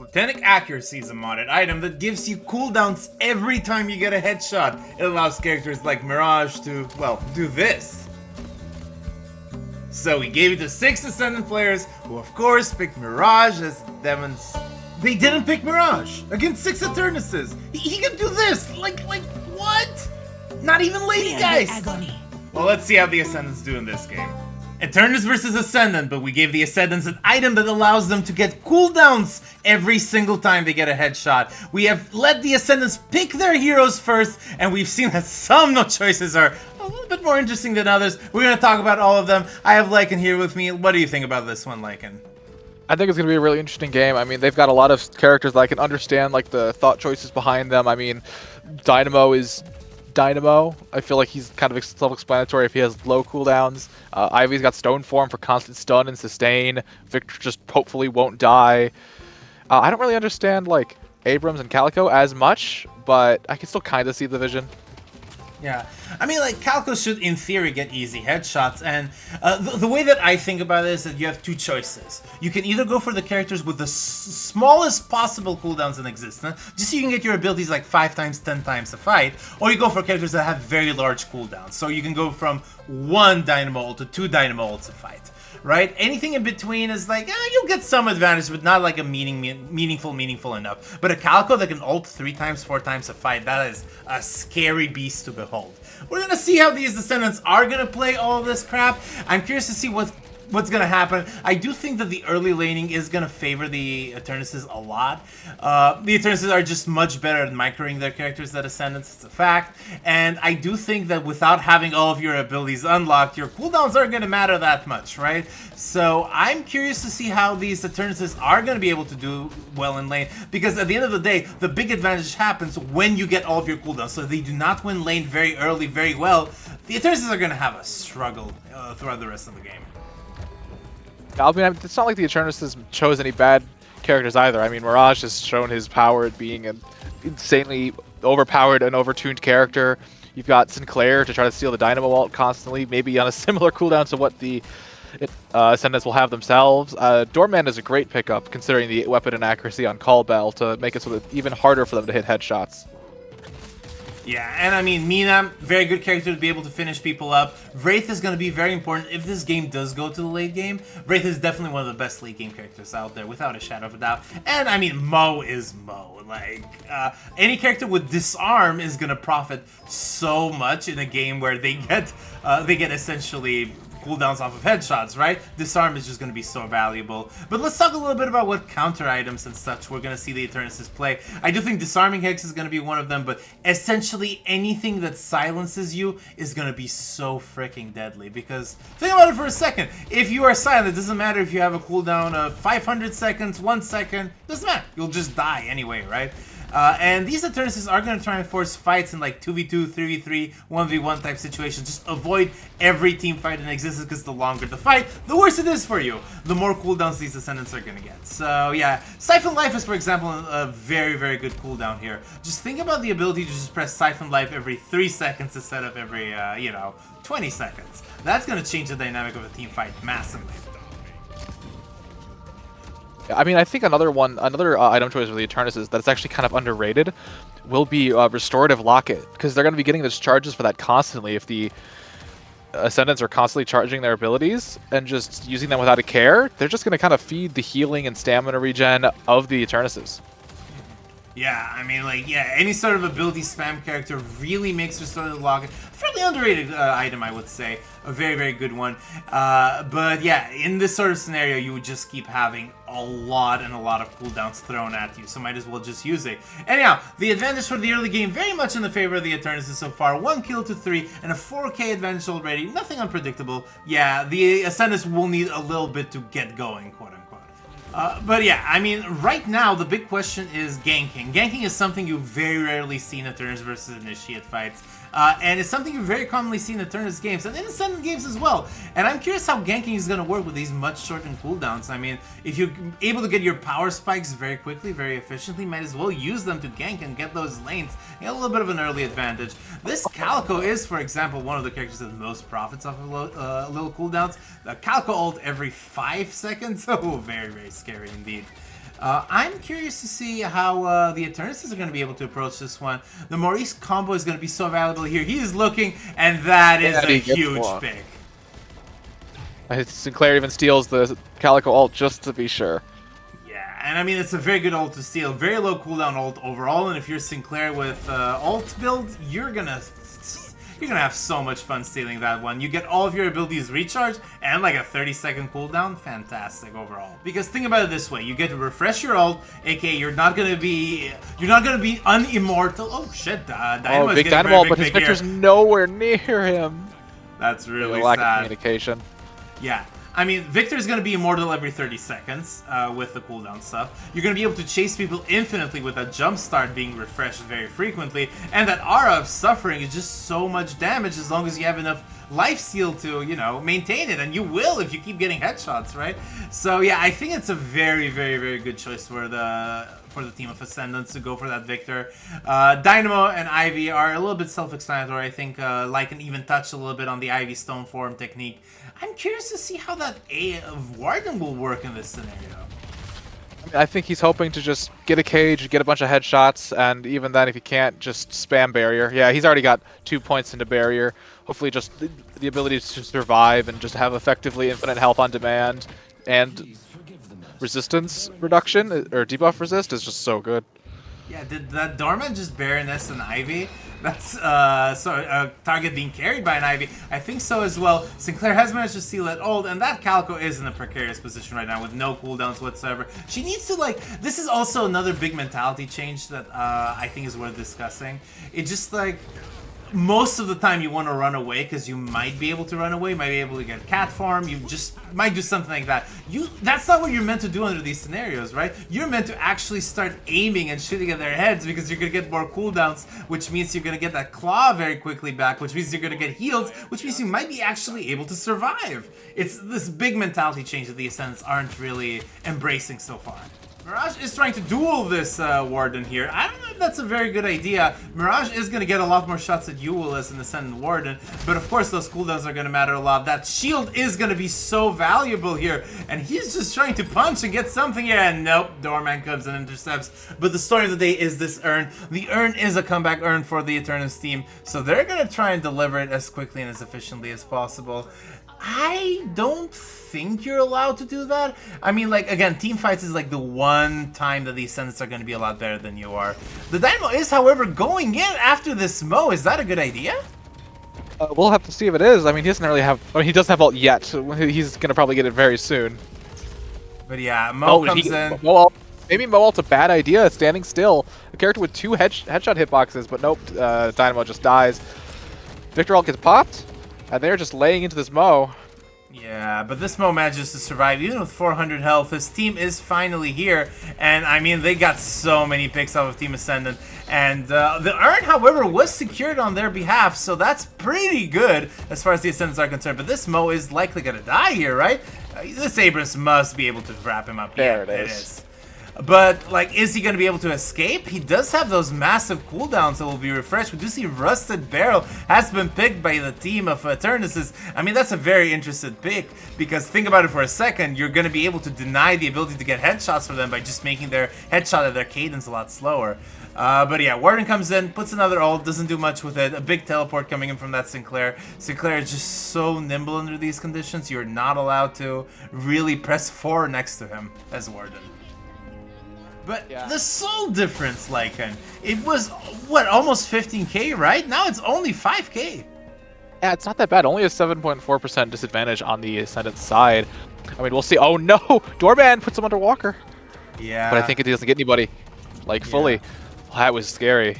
Lieutenant Accuracy is a modded item that gives you cooldowns every time you get a headshot. It allows characters like Mirage to, well, do this. So we gave it to 6 Ascendant players, who of course picked Mirage as Demon's... They didn't pick Mirage against 6 Eternuses. He can do this! Like, what? Not even Lady Geist! Well, let's see how the Ascendants do in this game. Eternus versus Ascendant, but we gave the Ascendants an item that allows them to get cooldowns every single time they get a headshot. We have let the Ascendants pick their heroes first, and we've seen that some choices are a little bit more interesting than others. We're going to talk about all of them. I have Lycan here with me. What do you think about this one, Lycan? I think it's going to be a really interesting game. I mean, they've got a lot of characters that I can understand, like the thought choices behind them. I mean, Dynamo is Dynamo. I feel like he's kind of self-explanatory if he has low cooldowns. Ivy's got Stone Form for constant stun and sustain. Victor just hopefully won't die. I don't really understand like Abrams and Calico as much, but I can still kind of see the vision. Yeah, I mean, like, Calico should, in theory, get easy headshots, and the way that I think about it is that you have two choices. You can either go for the characters with the smallest possible cooldowns in existence, just so you can get your abilities like 5 times, 10 times a fight, or you go for characters that have very large cooldowns, so you can go from 1 Dynamo ult to 2 Dynamo ults a fight. Right? Anything in between is like, you'll get some advantage, but not like a meaningful enough. But a Calico that can ult 3 times, 4 times a fight, that is a scary beast to behold. We're gonna see how these Descendants are gonna play all of this crap. I'm curious to see what's gonna happen. I do think that the early laning is gonna favor the Eternuses a lot. The Eternuses are just much better at microing their characters than Ascendants, it's a fact. And I do think that without having all of your abilities unlocked, your cooldowns aren't gonna matter that much, right? So I'm curious to see how these Eternuses are gonna be able to do well in lane, because at the end of the day, the big advantage happens when you get all of your cooldowns. So if they do not win lane very early, very well, the Eternuses are gonna have a struggle throughout the rest of the game. I mean, it's not like the Eternuses chose any bad characters either. I mean, Mirage has shown his power at being an insanely overpowered and overtuned character. You've got Sinclair to try to steal the Dynamo ult constantly, maybe on a similar cooldown to what the Ascendants will have themselves. Doorman is a great pickup, considering the weapon and accuracy on Call Bell to make it so that it's even harder for them to hit headshots. Yeah, and I mean, Mina, very good character to be able to finish people up. Wraith is going to be very important if this game does go to the late game. Wraith is definitely one of the best late game characters out there, without a shadow of a doubt. And I mean, Mo is Mo. Like, any character with Disarm is going to profit so much in a game where they get essentially cooldowns off of headshots, right? Disarm is just going to be so valuable. But let's talk a little bit about what counter items and such we're going to see the Eternuses play. I do think Disarming Hex is going to be one of them, but essentially anything that silences you is going to be so freaking deadly. Because, think about it for a second. If you are silent, it doesn't matter if you have a cooldown of 500 seconds, 1 second, doesn't matter. You'll just die anyway, right? And these Eternuses are going to try and force fights in like 2v2, 3v3, 1v1 type situations. Just avoid every team fight in existence, because the longer the fight, the worse it is for you. The more cooldowns these Ascendants are going to get. So yeah, Siphon Life is, for example, a very, very good cooldown here. Just think about the ability to just press Siphon Life every 3 seconds instead of every, 20 seconds. That's going to change the dynamic of a team fight massively. I mean, I think another item choice for the Eternuses that's actually kind of underrated will be Restorative Locket, because they're going to be getting those charges for that constantly if the Ascendants are constantly charging their abilities and just using them without a care. They're just going to kind of feed the healing and stamina regen of the Eternuses. Yeah, I mean, like, yeah, any sort of ability spam character really makes Restorative Locket a fairly underrated item, I would say. A very, very good one. But yeah, in this sort of scenario, you would just keep having a lot of cooldowns thrown at you, so might as well just use it. Anyhow, the advantage for the early game, very much in the favor of the Eternuses so far. 1 kill to 3, and a 4k advantage already. Nothing unpredictable. Yeah, the Ascendants will need a little bit to get going, quote-unquote. But yeah, I mean, right now, the big question is Ganking. Ganking is something you very rarely see in Eternus versus Initiate fights. And it's something you very commonly see in Eternus games, and in Ascendant games as well. And I'm curious how Ganking is going to work with these much shortened cooldowns. I mean, if you're able to get your power spikes very quickly, very efficiently, might as well use them to gank and get those lanes. You get a little bit of an early advantage. This Calico is, for example, one of the characters that most profits off of little cooldowns. The Calico ult every 5 seconds, oh, very, very scary indeed. I'm curious to see how the Eternuses are going to be able to approach this one. The Maurice combo is going to be so valuable here. He is looking, and that is a huge pick. Sinclair even steals the Calico ult just to be sure. Yeah, and I mean, it's a very good ult to steal. Very low cooldown ult overall, and if you're Sinclair with ult build, you're gonna have so much fun stealing that one. You get all of your abilities recharged and like a 30-second cooldown. Fantastic overall. Because think about it this way: you get to refresh your ult, aka you're not gonna be unimmortal. Oh shit! Dynamo is big getting Dynamo, very but big his Victor's nowhere near him. That's really lack sad. of communication. Yeah. I mean, Victor's going to be immortal every 30 seconds with the cooldown stuff. You're going to be able to chase people infinitely with that jump start being refreshed very frequently. And that aura of suffering is just so much damage as long as you have enough life steal to, you know, maintain it. And you will if you keep getting headshots, right? So yeah, I think it's a very, very, very good choice for the team of Ascendants to go for that Victor. Dynamo and Ivy are a little bit self-explanatory. I think Lycan even touched a little bit on the Ivy Stone Form technique. I'm curious to see how that A of Warden will work in this scenario. I think he's hoping to just get a cage, get a bunch of headshots, and even then, if he can't, just spam barrier. Yeah, he's already got 2 points into barrier. Hopefully just the ability to survive and just have effectively infinite health on demand. And resistance reduction, or debuff resist, is just so good. Yeah, did that Dorman just Baroness and Ivy? That's target being carried by an Ivy. I think so as well. Sinclair has managed to steal it old, and that Calico is in a precarious position right now with no cooldowns whatsoever. She needs to, like, this is also another big mentality change that I think is worth discussing. It just, like, most of the time you want to run away because you might be able to run away, might be able to get cat farm, you just might do something like that. That's not what you're meant to do under these scenarios, right? You're meant to actually start aiming and shooting at their heads because you're going to get more cooldowns, which means you're going to get that claw very quickly back, which means you're going to get heals, which means you might be actually able to survive. It's this big mentality change that the Ascendants aren't really embracing so far. Mirage is trying to duel this Warden here. I don't know if that's a very good idea. Mirage is going to get a lot more shots at you will as an Ascendant Warden, but of course those cooldowns are going to matter a lot. That shield is going to be so valuable here, and he's just trying to punch and get something here, and nope, Doorman comes and intercepts. But the story of the day is this urn. The urn is a comeback urn for the Eternus team, so they're going to try and deliver it as quickly and as efficiently as possible. I don't think you're allowed to do that. I mean, like, again, team fights is like the one time that the Ascendants are going to be a lot better than you are. The Dynamo is, however, going in after this Mo. Is that a good idea? We'll have to see if it is. I mean, he doesn't really have... I mean, he doesn't have ult yet. So he's going to probably get it very soon. But yeah, Mo comes in. Maybe Mo ult's a bad idea, standing still. A character with 2 headshot hitboxes, but nope, Dynamo just dies. Victor ult gets popped. And they're just laying into this Mo. Yeah, but this Mo manages to survive. Even with 400 health, his team is finally here. And, I mean, they got so many picks off of Team Ascendant. And the urn, however, was secured on their behalf. So that's pretty good as far as the Ascendants are concerned. But this Mo is likely going to die here, right? This Abrams must be able to wrap him up. There it is. But, like, is he going to be able to escape? He does have those massive cooldowns that will be refreshed. We do see Rusted Barrel has been picked by the team of Eternuses. I mean, that's a very interesting pick, because think about it for a second. You're going to be able to deny the ability to get headshots for them by just making their headshot at their cadence a lot slower. But yeah, Warden comes in, puts another ult, doesn't do much with it. A big teleport coming in from that Sinclair. Sinclair is just so nimble under these conditions. You're not allowed to really press 4 next to him as Warden. But yeah, the soul difference, Lycan, it was, what, almost 15k, right? Now it's only 5k. Yeah, it's not that bad. Only a 7.4% disadvantage on the Ascendant side. I mean, we'll see. Oh no! Doorman puts him under Walker. Yeah. But I think it doesn't get anybody, like, fully. Well, that was scary.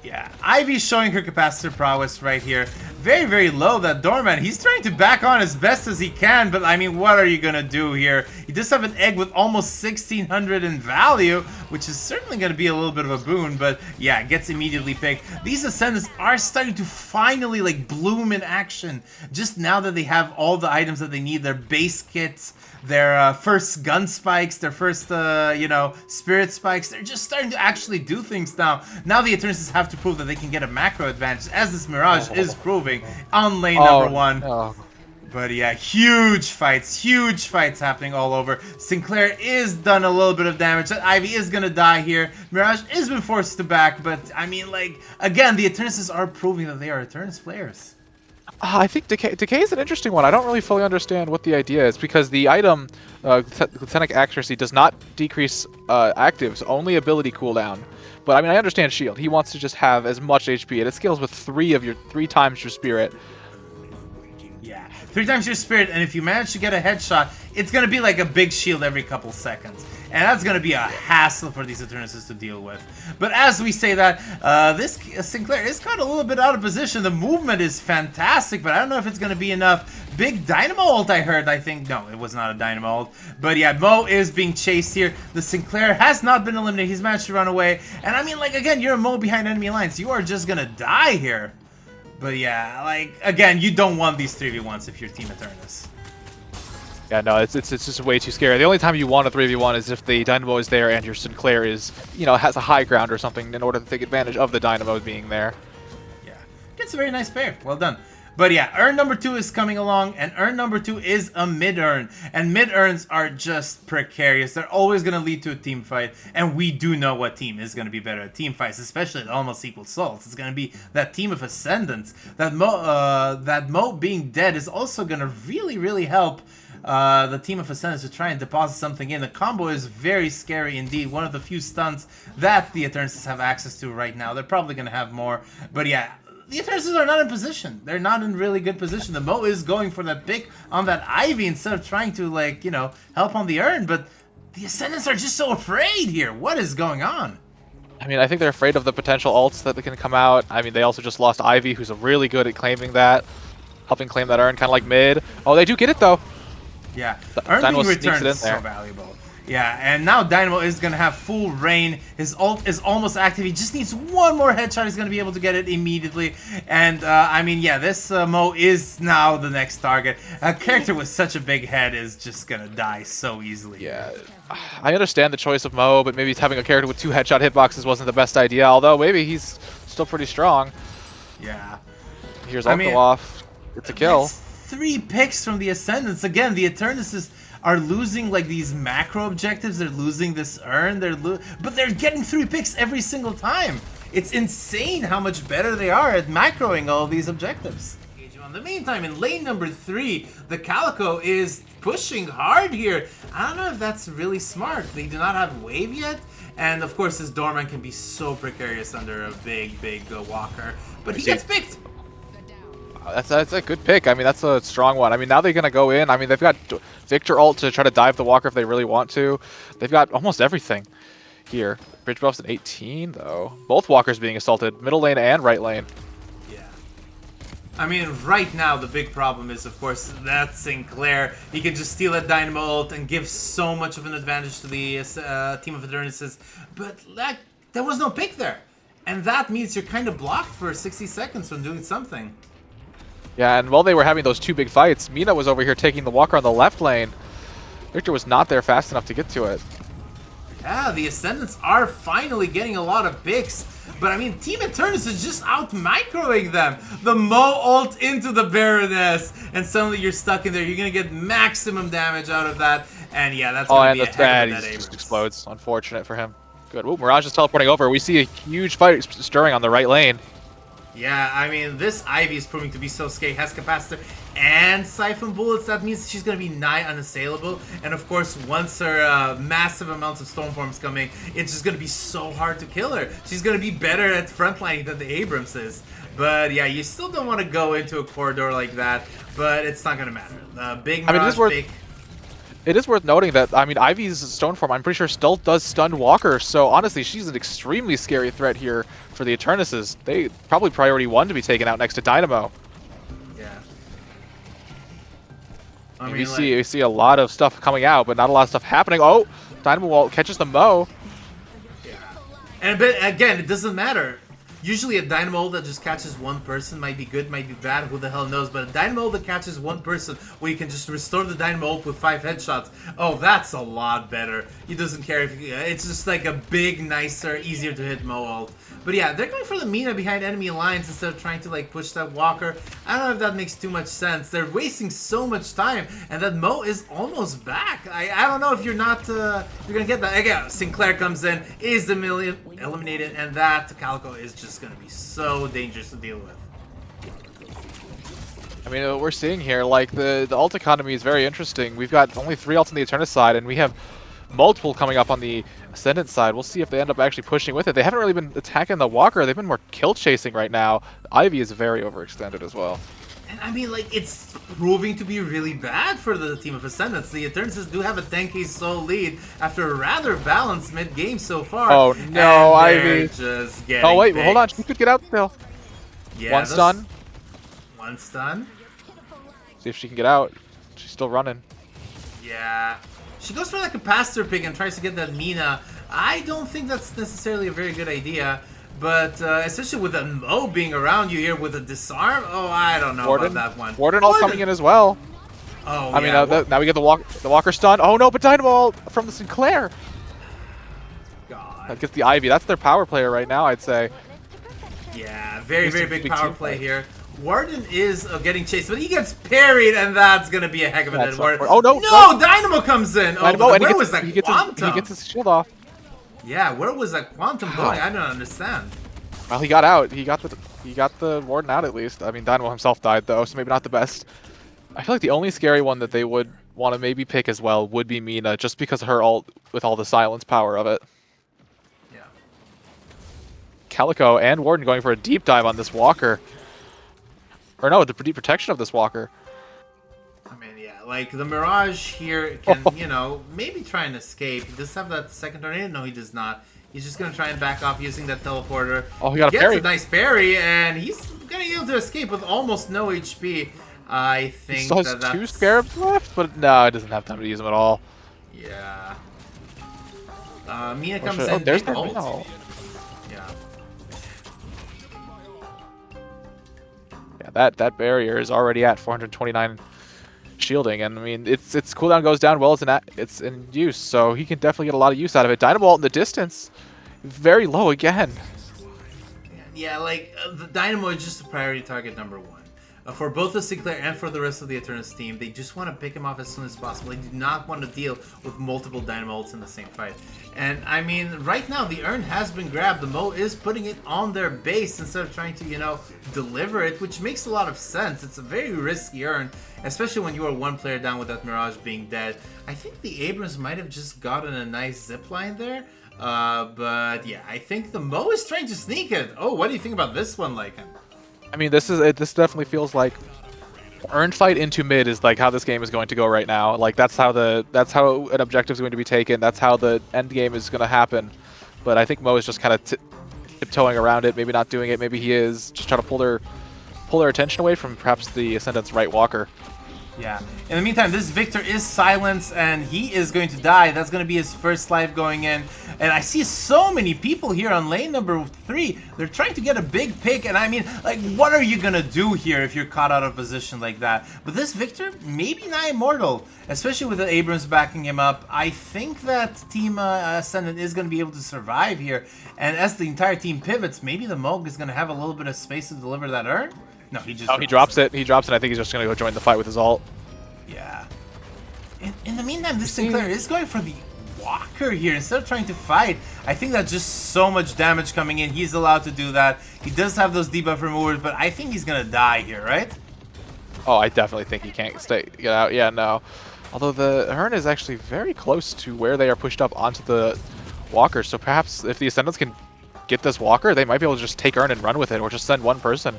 Yeah, Ivy's showing her capacitor prowess right here. Very, very low, that Doorman. He's trying to back on as best as he can, but I mean, what are you gonna do here? He does have an egg with almost 1600 in value, which is certainly gonna be a little bit of a boon, but yeah, gets immediately picked. These Ascendants are starting to finally, like, bloom in action. Just now that they have all the items that they need, their base kits, their first gun spikes, their first, you know, spirit spikes, they're just starting to actually do things now. Now the Eternuses have to prove that they can get a macro advantage, as this Mirage is proving on lane number 1. But yeah, huge fights happening all over. Sinclair is done a little bit of damage. That Ivy is gonna die here. Mirage has been forced to back, but I mean, like, again, the Eternuses are proving that they are Eternus players. I think Decay is an interesting one. I don't really fully understand what the idea is, because the item, GlutenSnake accuracy, does not decrease actives, only ability cooldown. But I mean, I understand Shield. He wants to just have as much HP, and it scales with three times your spirit. Yeah, 3 times your spirit, and if you manage to get a headshot, it's gonna be like a big shield every couple seconds. And that's gonna be a hassle for these Eternuses to deal with. But as we say that, this Sinclair is kind of a little bit out of position. The movement is fantastic, but I don't know if it's gonna be enough. Big Dynamo ult, I heard. I think, no, it was not a Dynamo ult. But yeah, Mo is being chased here. The Sinclair has not been eliminated. He's managed to run away. And I mean, like, again, you're a Mo behind enemy lines. You are just gonna die here. But yeah, like, again, you don't want these 3v1s if you're Team Eternus. Yeah, no, it's just way too scary. The only time you want a 3v1 is if the Dynamo is there and your Sinclair is, you know, has a high ground or something in order to take advantage of the Dynamo being there. Yeah, gets a very nice pair. Well done. But yeah, urn number 2 is coming along, and urn number 2 is a mid-urn. And mid-urns are just precarious. They're always going to lead to a team fight, and we do know what team is going to be better at team fights, especially at almost equal souls. It's going to be that team of Ascendants. That Mo being dead is also going to really help the team of Ascendants to try and deposit something in. The combo is very scary indeed. One of the few stunts that the Eternuses have access to right now. They're probably going to have more, but yeah. The Eternuses are not in position. They're not in really good position. The Mo is going for that pick on that Ivy instead of trying to, like, you know, help on the urn. But the Ascendants are just so afraid here. What is going on? I mean, I think they're afraid of the potential ults that can come out. I mean, they also just lost Ivy, who's really good at claiming that. Helping claim that urn, kind of like mid. Oh, they do get it, though. Yeah, urn being returned is so valuable. Yeah, and now Dynamo is going to have full reign. His ult is almost active. He just needs one more headshot. He's going to be able to get it immediately. And, I mean, yeah, this Mo is now the next target. A character with such a big head is just going to die so easily. Yeah, I understand the choice of Mo, but maybe having a character with 2 headshot hitboxes wasn't the best idea, although maybe he's still pretty strong. Yeah. Here's ult go off. It's a kill. 3 picks from the Ascendants. Again, the Eternuses are losing like these macro objectives. They're losing this urn. But they're getting 3 picks every single time. It's insane how much better they are at macroing all these objectives. In the meantime, in lane number 3, the Calico is pushing hard here. I don't know if that's really smart. They do not have wave yet. And of course, this Doorman can be so precarious under a big walker. But he gets picked. That's a good pick. I mean, that's a strong one. I mean, now they're going to go in. I mean, they've got Victor ult to try to dive the walker if they really want to. They've got almost everything here. Bridge buff's an 18, though. Both walkers being assaulted, middle lane and right lane. Yeah. I mean, right now, the big problem is, of course, that Sinclair. He can just steal that Dynamo ult and give so much of an advantage to the team of Eternuses. But there was no pick there. And that means you're kind of blocked for 60 seconds from doing something. Yeah, and while they were having those 2 big fights, Mina was over here taking the walker on the left lane. Victor was not there fast enough to get to it. Yeah, the Ascendants are finally getting a lot of picks. But I mean, Team Eternus is just out-microing them. The Mo ult into the Baroness. And suddenly you're stuck in there. You're going to get maximum damage out of that. And yeah, that's going to be a heck of a dead just explodes. Unfortunate for him. Good. Ooh, Mirage is teleporting over. We see a huge fight stirring on the right lane. Yeah, I mean, this Ivy is proving to be so scary. Has capacitor and siphon bullets. That means she's going to be nigh unassailable. And of course, once her massive amounts of stormforms come in, it's just going to be so hard to kill her. She's going to be better at frontlining than the Abrams is. But yeah, you still don't want to go into a corridor like that. But it's not going to matter. Big Mirage, It is worth noting that, I mean, Ivy's stone form, I'm pretty sure, still does stun walkers, so honestly, she's an extremely scary threat here for the Eternuses. They probably priority 1 to be taken out next to Dynamo. Yeah. I mean, we see a lot of stuff coming out, but not a lot of stuff happening. Oh, Dynamo catches the Mo. Yeah. And but again, it doesn't matter. Usually a dynamo that just catches one person might be good, might be bad, who the hell knows. But a dynamo that catches one person where you can just restore the dynamo ult with 5 headshots, oh, that's a lot better. He doesn't care if it's just like a big, nicer, easier to hit Mo ult. But yeah, they're going for the Mina behind enemy lines instead of trying to like push that Walker. I don't know if that makes too much sense. They're wasting so much time, and that Mo is almost back. I don't know if you're not you're gonna get that. Again, Sinclair comes in, is the eliminated, and that Calico is just gonna be so dangerous to deal with. I mean, what we're seeing here, like the ult economy is very interesting. We've got only 3 ults on the Eternus side, and we have multiple coming up on the Ascendant side. We'll see if they end up actually pushing with it. They haven't really been attacking the Walker. They've been more kill chasing right now. Ivy is very overextended as well. And I mean, like, it's proving to be really bad for the team of Ascendants. The Eternuses do have a 10k soul lead after a rather balanced mid-game so far. Oh no, Ivy. Just getting oh wait, picked. hold on. She could get out still. Yeah, One stun. One stun. See if she can get out. She's still running. Yeah. She goes for like a capacitor pick and tries to get that Mina. I don't think that's necessarily a very good idea. But especially with a Mo being around you here with a disarm, oh, I don't know about that one. Warden all coming in as well. Oh, I mean, now we get the Walker stun. Oh no, but Dynamo from the Sinclair. God. That gets the Ivy. That's their power player right now, I'd say. Yeah, very big power play here. Warden is getting chased, but he gets parried, and that's going to be a heck of a dead Warden. Oh no! No, Dynamo comes in! Dynamo, oh, and where was that Quantum? He gets his shield off. Yeah, where was that Quantum going? I don't understand. Well, he got out. He got the Warden out at least. I mean, Dynamo himself died though, so maybe not the best. I feel like the only scary one that they would want to maybe pick as well would be Mina, just because of her ult with all the silence power of it. Yeah. Calico and Warden going for a deep dive on this Walker. Or no, the deep protection of this Walker. I mean, yeah, like the Mirage here can, you know, maybe try and escape. He does have that second tornado. No, he does not. He's just going to try and back off using that teleporter. Oh, he got a gets parry. a nice parry, and he's going to be able to escape with almost no HP. I think he still has 2 Scarabs left, but no, it doesn't have time to use them at all. Yeah. Mina comes in. Oh, there's big the ult. Yeah. Yeah, that barrier is already at 429 shielding, and I mean its cooldown goes down well it's in use, so he can definitely get a lot of use out of it. Dynamo ult in the distance, very low again. Yeah, like the Dynamo is just a priority target #1. For both the Sinclair and for the rest of the Eternus team, they just want to pick him off as soon as possible. They do not want to deal with multiple Dynamo ults in the same fight. And I mean, right now the urn has been grabbed. The Mo is putting it on their base instead of trying to, you know, deliver it, which makes a lot of sense. It's a very risky urn, especially when you are 1 player down with that Mirage being dead. I think the Abrams might have just gotten a nice zip line there. But yeah, I think the Mo is trying to sneak it. Oh, what do you think about this one, Lycan? I mean, this definitely feels like urn fight into mid is like how this game is going to go right now. Like that's how an objective is going to be taken. That's how the end game is going to happen. But I think Mo is just kind of tiptoeing around it. Maybe not doing it. Maybe he is just trying to pull their attention away from perhaps the Ascendant's right Walker. Yeah. In the meantime, this Victor is silenced, and he is going to die. That's going to be his first life going in. And I see so many people here on lane #3. They're trying to get a big pick, and I mean, like, what are you going to do here if you're caught out of position like that? But this Victor, maybe not immortal, especially with the Abrams backing him up. I think that Team Ascendant is going to be able to survive here. And as the entire team pivots, maybe the Moog is going to have a little bit of space to deliver that urn. No, he just. Oh, he drops it. He drops it. I think he's just gonna go join the fight with his ult. Yeah. In the meantime, this Sinclair is going for the Walker here instead of trying to fight. I think that's just so much damage coming in. He's allowed to do that. He does have those debuff removers, but I think he's gonna die here, right? Oh, I definitely think he can't get out. Yeah, no. Although the Hearn is actually very close to where they are pushed up onto the Walker, so perhaps if the Ascendants can get this Walker, they might be able to just take Urn and run with it, or just send 1 person.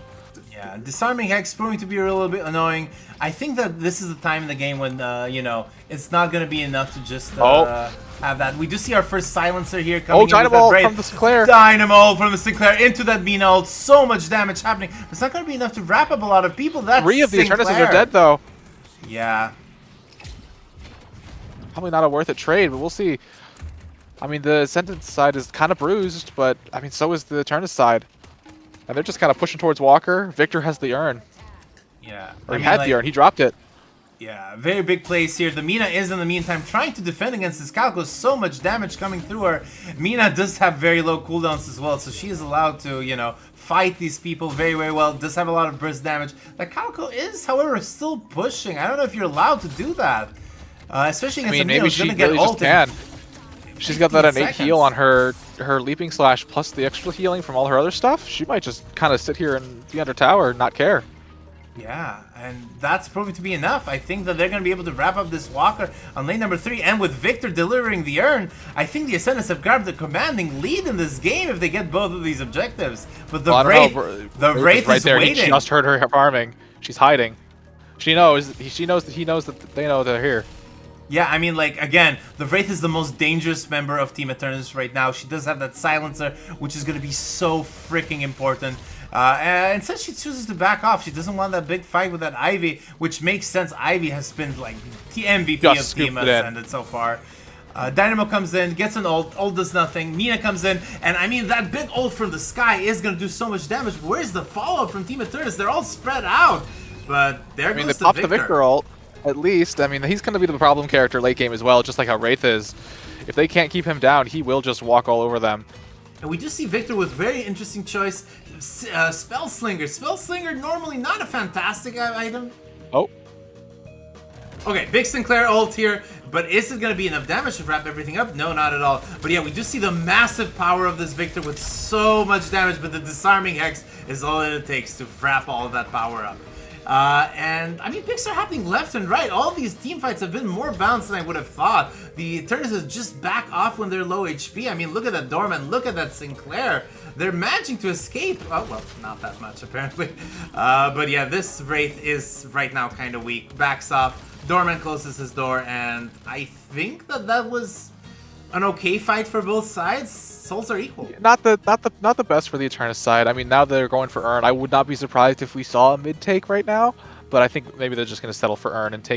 Yeah, disarming Hex proving to be a little bit annoying. I think that this is the time in the game when, you know, it's not going to be enough to just have that. We do see our first silencer here coming in. Dynamo from the Sinclair. Dynamo from the Sinclair into that Mina ult. So much damage happening. It's not going to be enough to wrap up a lot of people. That's 3 of the Sinclair. Eternuses are dead, though. Yeah. Probably not a worth it trade, but we'll see. I mean, the Ascendant side is kind of bruised, but, I mean, so is the Eternus side. And they're just kind of pushing towards Walker. Victor has the urn. Yeah. Or he had the urn. He dropped it. Yeah, very big plays here. The Mina is, in the meantime, trying to defend against this Calico. So much damage coming through her. Mina does have very low cooldowns as well, so she is allowed to, you know, fight these people very, very well. Does have a lot of burst damage. The Calico is, however, still pushing. I don't know if you're allowed to do that. Especially against maybe who's she gonna get really just ulted. can. She's got that innate seconds. heal on her leaping slash plus the extra healing from all her other stuff. She might just kind of sit here and be under tower and not care. Yeah, and that's proving to be enough. I think that they're going to be able to wrap up this Walker on lane number 3, and with Victor delivering the urn, I think the Ascendants have grabbed the commanding lead in this game if they get both of these objectives. But the Wraith right is there. waiting. He just heard her farming. She's hiding. She knows that he knows that they know they're here. Yeah, I mean, like, again, the Wraith is the most dangerous member of Team Eternus right now. She does have that silencer, which is going to be so freaking important. And since she chooses to back off, she doesn't want that big fight with that Ivy, which makes sense. Ivy has been, like, the MVP of Team Ascendant so far. Dynamo comes in, gets an ult does nothing, Mina comes in, and I mean, that big ult from the sky is going to do so much damage. Where's the follow-up from Team Eternus? They're all spread out, but there goes they popped the Victor ult. At least, I mean, he's going to be the problem character late game as well, just like how Wraith is. If they can't keep him down, he will just walk all over them. And we do see Victor with very interesting choice. Spellslinger. Spellslinger, normally not a fantastic item. Oh. Okay, big Sinclair ult here, but is it going to be enough damage to wrap everything up? No, not at all. But yeah, we do see the massive power of this Victor with so much damage, but the disarming Hex is all that it takes to wrap all of that power up. And, I mean, picks are happening left and right. All these team fights have been more balanced than I would have thought. The Eternus is just back off when they're low HP. I mean, look at that Dorman, look at that Sinclair. They're managing to escape. Oh, well, not that much, apparently. But yeah, this Wraith is right now kind of weak. Backs off. Dorman closes his door, and I think that was an okay fight for both sides. Souls are equal. Not the best for the Eternus side. I mean, now they're going for Urn. I would not be surprised if we saw a mid take right now, but I think maybe they're just going to settle for Urn and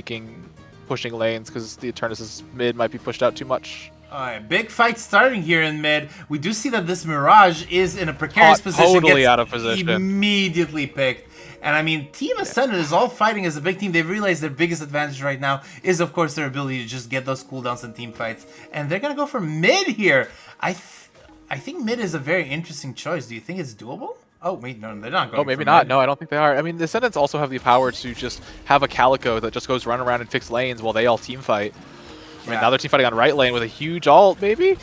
pushing lanes because the Eternus' mid might be pushed out too much. Alright, big fight starting here in mid. We do see that this Mirage is in a precarious position. Totally out of position. Immediately picked. And I mean, Team Ascendant is all fighting as a big team. They've realized their biggest advantage right now is, of course, their ability to just get those cooldowns in team fights. And they're going to go for mid here. I think mid is a very interesting choice. Do you think it's doable? Oh, wait, no, they're not going Oh, maybe for not. mid. No, I don't think they are. I mean, the Ascendants also have the power to just have a Calico that just goes run around and fix lanes while they all team fight. I mean, now they're team fighting on right lane with a huge ult, maybe?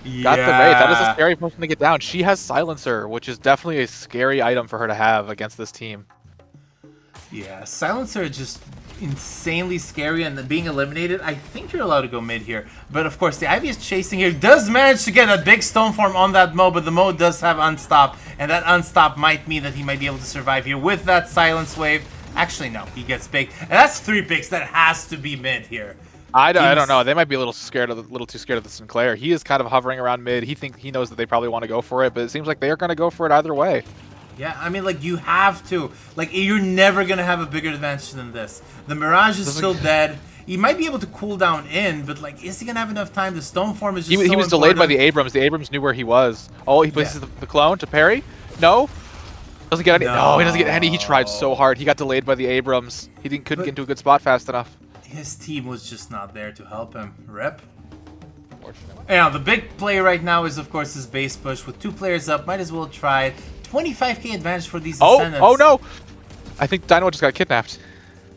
Yeah. Got the Wraith. That is a scary person to get down. She has Silencer, which is definitely a scary item for her to have against this team. Yeah, Silencer is just insanely scary, and being eliminated, I think you're allowed to go mid here. But of course, the Ivy is chasing here, does manage to get a big stone form on that Mo, but the Mo does have Unstop, and that Unstop might mean that he might be able to survive here with that Silence Wave. Actually, no, he gets picked. And that's 3 picks. That has to be mid here. I don't know. They might be a little too scared of the Sinclair. He is kind of hovering around mid. He knows that they probably want to go for it, but it seems like they are going to go for it either way. Yeah, I mean, like, you have to. Like, you're never going to have a bigger advantage than this. The Mirage is still dead. He might be able to cool down in, but, like, is he going to have enough time? The Stone Form is just He was delayed by the Abrams. The Abrams knew where he was. Oh, he places the clone to parry? No? Doesn't get any. No, he doesn't get any. He tried so hard. He got delayed by the Abrams. He couldn't get into a good spot fast enough. His team was just not there to help him. Rip. Yeah, the big play right now is, of course, his base push. With 2 players up, might as well try it. 25k advantage for these Ascendants. Oh no! I think Dynamo just got kidnapped.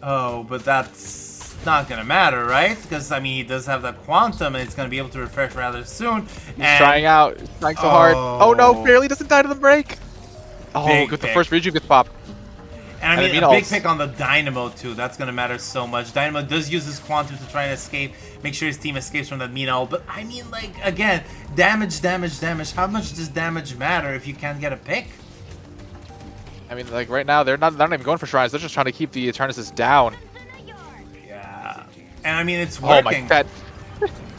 Oh, but that's not gonna matter, right? Because, I mean, he does have that Quantum, and it's gonna be able to refresh rather soon. He's trying out. He's trying so hard. Oh no, barely doesn't die to the break. Oh, with the first Rejuve gets popped. And I mean, a big pick on the Dynamo, too. That's going to matter so much. Dynamo does use his Quantum to try and escape, make sure his team escapes from that Mina ult. But, I mean, like, again, damage. How much does damage matter if you can't get a pick? I mean, like, right now, they're not even going for shrines. They're just trying to keep the Eternuses down. Yeah. And, I mean, it's working. Oh, my God.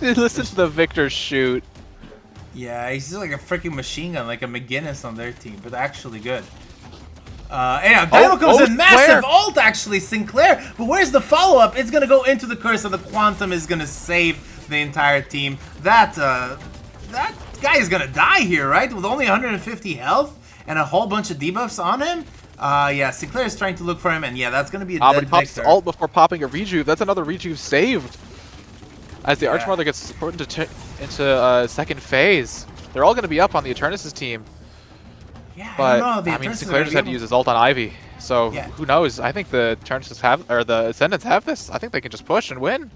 Listen to the Victor shoot. Yeah, he's just like a freaking machine gun, like a McGinnis on their team, but actually good. Yeah, Dynamo comes in, massive ult actually, Sinclair, but where's the follow-up? It's gonna go into the curse, and the Quantum is gonna save the entire team. That guy is gonna die here, right? With only 150 health, and a whole bunch of debuffs on him. Yeah, Sinclair is trying to look for him, and yeah, that's gonna be a But dead he pops Victor. ult before popping a rejuve. That's another rejuve saved. As the Archmother gets put into second phase. They're all going to be up on the Eternus' team. Yeah, But, I don't know. I mean, Sinclair just had to use his ult on Ivy. So, who knows? I think the Eternuses have, or the Ascendants have this. I think they can just push and win.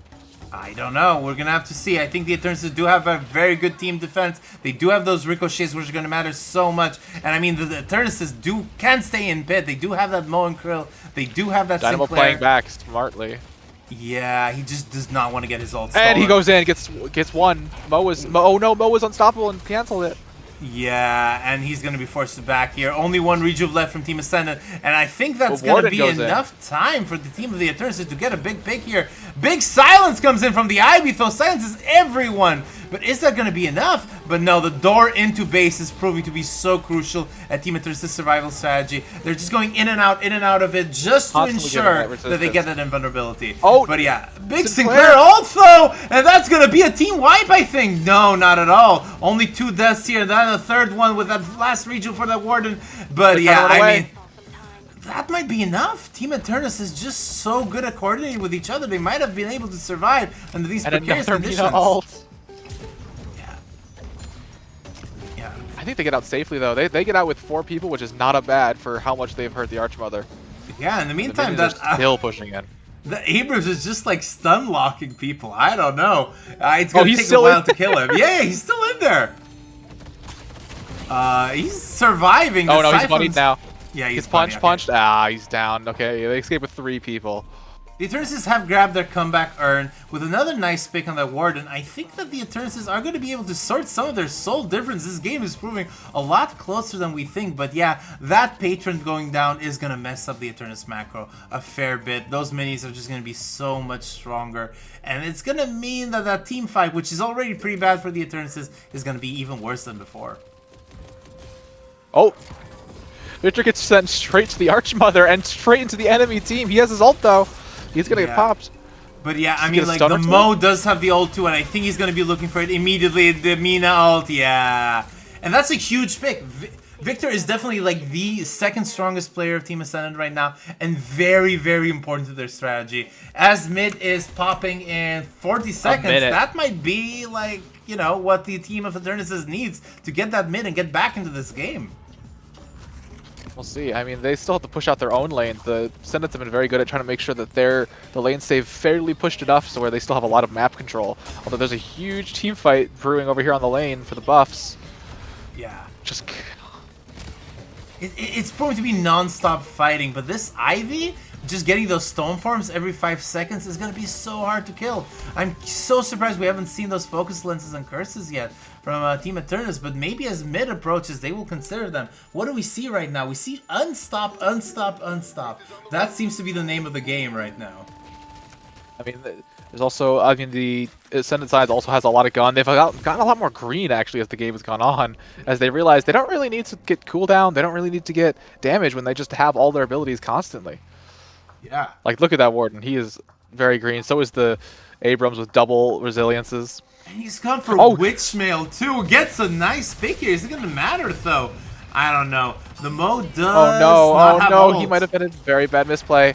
I don't know. We're going to have to see. I think the Eternuses do have a very good team defense. They do have those ricochets, which are going to matter so much. And I mean, the Eternuses can stay in pit. They do have that Mo and Krill. They do have that Dynamo Sinclair. playing back smartly. Yeah, he just does not want to get his ult stolen. And he goes in, gets one. Oh no, Mo was unstoppable and canceled it. Yeah, and he's going to be forced to back here. Only one rejuve left from Team Ascendant, and I think that's going to be enough time for the team of the Eternuses to get a big pick here. Big silence comes in from the Ivy, though. Silences everyone. But is that going to be enough? But no, the door into base is proving to be so crucial at Team Eternuses' survival strategy. They're just going in and out of it just to ensure that they get that invulnerability. Oh, but yeah, big Sinclair also, and that's going to be a team wipe, I think. No, not at all. Only 2 deaths here, then a third one with that last region for that Warden. But yeah, I mean, that might be enough. Team Eternus is just so good at coordinating with each other. They might have been able to survive under these precarious conditions. I think they get out safely, though. They get out with 4 people, which is not a bad for how much they've hurt the Archmother. Yeah, in the meantime, that still pushing in. The Abrams is just like stun locking people. I don't know. It's gonna take a while to kill him. Yeah, he's still in there. He's surviving. Oh no, he's bunnied now. Yeah, he's punched. Ah, he's down. Okay, they escape with 3 people. The Eternuses have grabbed their comeback urn with another nice pick on that Warden. I think that the Eternuses are going to be able to sort some of their soul difference. This game is proving a lot closer than we think. But yeah, that Patron going down is going to mess up the Eternus macro a fair bit. Those minis are just going to be so much stronger. And it's going to mean that that team fight, which is already pretty bad for the Eternuses, is going to be even worse than before. Oh! Victor gets sent straight to the Archmother and straight into the enemy team. He has his ult, though. He's gonna get popped. But yeah, I mean, like, the Mo does have the ult too, and I think he's gonna be looking for it immediately. The Mina ult, yeah. And that's a huge pick. Victor is definitely, like, the second strongest player of Team Ascendant right now, and very, very important to their strategy. As mid is popping in 40 seconds, that might be, like, you know, what the team of Eternuses needs to get that mid and get back into this game. We'll see. I mean, they still have to push out their own lanes. The Ascendants have been very good at trying to make sure that the lanes stay fairly pushed enough so where they still have a lot of map control. Although there's a huge team fight brewing over here on the lane for the buffs. Yeah. Just... It's going to be non-stop fighting, but this Ivy, just getting those stone forms every 5 seconds is going to be so hard to kill. I'm so surprised we haven't seen those focus lenses and curses yet from Team Eternus, but maybe as mid approaches, they will consider them. What do we see right now? We see unstop, unstop, unstop. That seems to be the name of the game right now. I mean, there's also, I mean, the Ascendant side also has a lot of gun. They've gotten a lot more green, actually, as the game has gone on, as they realize they don't really need to get cooldown, they don't really need to get damage when they just have all their abilities constantly. Yeah. Like, look at that Warden. He is very green. So is the Abrams with double resiliences. And he's gone for Witchmail, too. Gets a nice pick here. Is it going to matter, though? I don't know. The Mo does not have ult. He might have been a very bad misplay.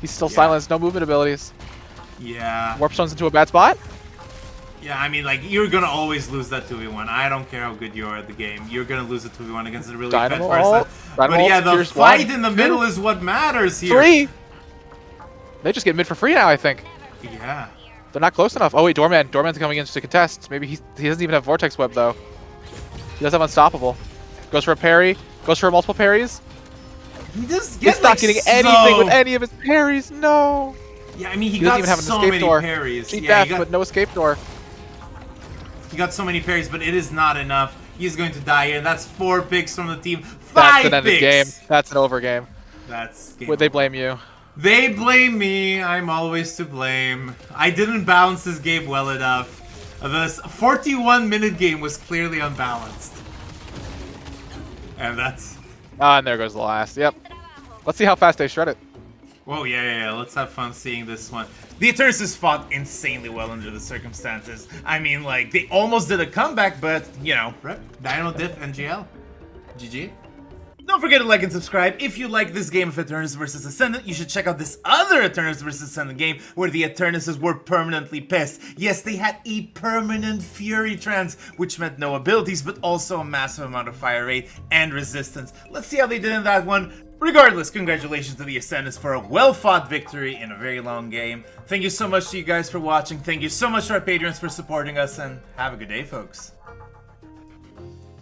He's still silenced. No movement abilities. Yeah. Warp Stone's into a bad spot. Yeah, I mean, like, you're going to always lose that 2v1. I don't care how good you are at the game. You're going to lose a 2v1 against a really fed person. But yeah, the fight in the middle is what matters here. 3! They just get mid for free now, I think. Yeah. They're not close enough. Oh, wait, Doorman. Doorman's coming in to contest. Maybe he doesn't even have Vortex Web, though. He does have Unstoppable. Goes for a parry. Goes for multiple parries. He just He's not getting anything with any of his parries. No. Yeah, I mean, he doesn't got even have an so escape many door. parries. Cheat Yeah, death, but no escape door. He got so many parries, but it is not enough. He's going to die here. That's 4 picks from the team. 5 That's an end of picks. game. That's an over game. That's game Would they blame you? They blame me. I'm always to blame. I didn't balance this game well enough. This 41-minute game was clearly unbalanced. And that's... Ah, and there goes the last. Yep. Let's see how fast they shred it. Whoa, yeah. Let's have fun seeing this one. The Eternuses fought insanely well under the circumstances. I mean, like, they almost did a comeback, but, you know, Dynamo Diff, NGL. GG. Don't forget to like and subscribe. If you like this game of Eternus vs Ascendant, you should check out this other Eternus vs Ascendant game where the Eternuses were permanently pissed. Yes, they had a permanent Fury trance, which meant no abilities, but also a massive amount of fire rate and resistance. Let's see how they did in that one. Regardless, congratulations to the Ascendants for a well-fought victory in a very long game. Thank you so much to you guys for watching. Thank you so much to our patrons for supporting us, and have a good day, folks.